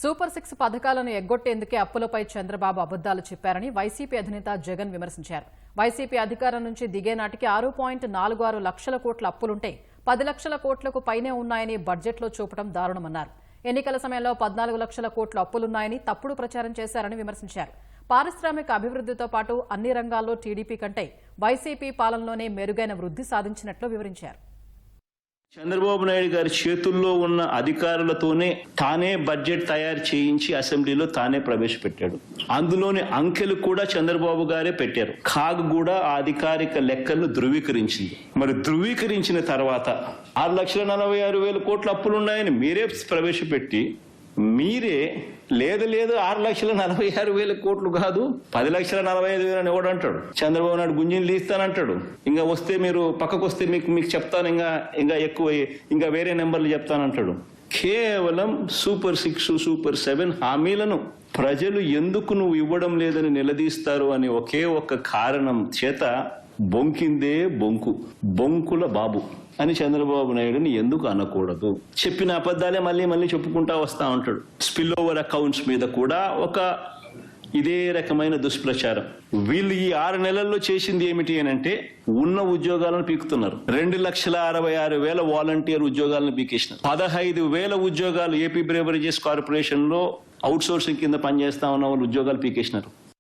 Super 6 పథకాలను ఎగ్గొట్టేందుకే అప్పులపై చంద్రబాబు అబద్దాలు చెప్పారని వైసీపీ అధినేత జగన్ విమర్శించారు. వైసీపీ అధికారం నుంచి దిగే నాటికి 6.46 లక్షల కోట్ల అప్పులుంటే 10 లక్షల కోట్లకు పైనే ఉన్నాయని బడ్జెట్లో చూపడం దారుణమన్నారు. ఎన్నికల సమయంలో 14 లక్షల కోట్ల అప్పులున్నాయని తప్పుడు ప్రచారం చేశారని విమర్శించారు. పారిశ్రామిక అభివృద్ధితో పాటు అన్ని రంగాల్లో టీడీపీ కంటే వైసీపీ పాలనలోనే మెరుగైన వృద్ధి సాధించినట్లు వివరించారు. చంద్రబాబు నాయుడు గారి చేతుల్లో ఉన్న అధికారులతోనే తానే బడ్జెట్ తయారు చేయించి అసెంబ్లీలో తానే ప్రవేశపెట్టాడు. అందులోని అంకెలు కూడా చంద్రబాబు గారే పెట్టారు. కాగ్ కూడా ఆ అధికారిక లెక్కలను ధృవీకరించింది. మరి ధృవీకరించిన తర్వాత 6,46,000 కోట్ల అప్పులున్నాయని మీరే ప్రవేశపెట్టి మీరే లేదు 6,46,000 కోట్లు కాదు 10,45,000 అని ఎవడు అంటాడు. చంద్రబాబు నాయుడు గుంజిని లీస్తానంటాడు. ఇంకా వస్తే మీరు పక్కకు వస్తే మీకు చెప్తాను, ఇంకా ఎక్కువ ఇంకా వేరే నెంబర్లు చెప్తానంటాడు. కేవలం సూపర్ 6 సూపర్ 7 హామీలను ప్రజలు ఎందుకు నువ్వు ఇవ్వడం లేదని నిలదీస్తారు అని ఒకే ఒక్క కారణం చేత బొంకిందే బొంకుల బాబు అని చంద్రబాబు నాయుడుని ఎందుకు అనకూడదు? చెప్పిన అబద్ధాలే మళ్ళీ చెప్పుకుంటా వస్తా ఉంటాడు. స్పిల్ ఓవర్ అకౌంట్స్ మీద కూడా ఇదే రకమైన దుష్ప్రచారం. వీళ్ళు ఈ 6 నెలల్లో చేసింది ఏమిటి అని అంటే ఉన్న ఉద్యోగాలను పీకుతున్నారు. 2,66,000 వాలంటీర్ ఉద్యోగాలను పీకేసినారు. 15,000 ఉద్యోగాలు ఏపీ బ్రేవరేజెస్ కార్పొరేషన్ లో అవుట్ సోర్సింగ్ కింద పనిచేస్తా ఉన్న వాళ్ళు ఉద్యోగాలు పీకేసినారు.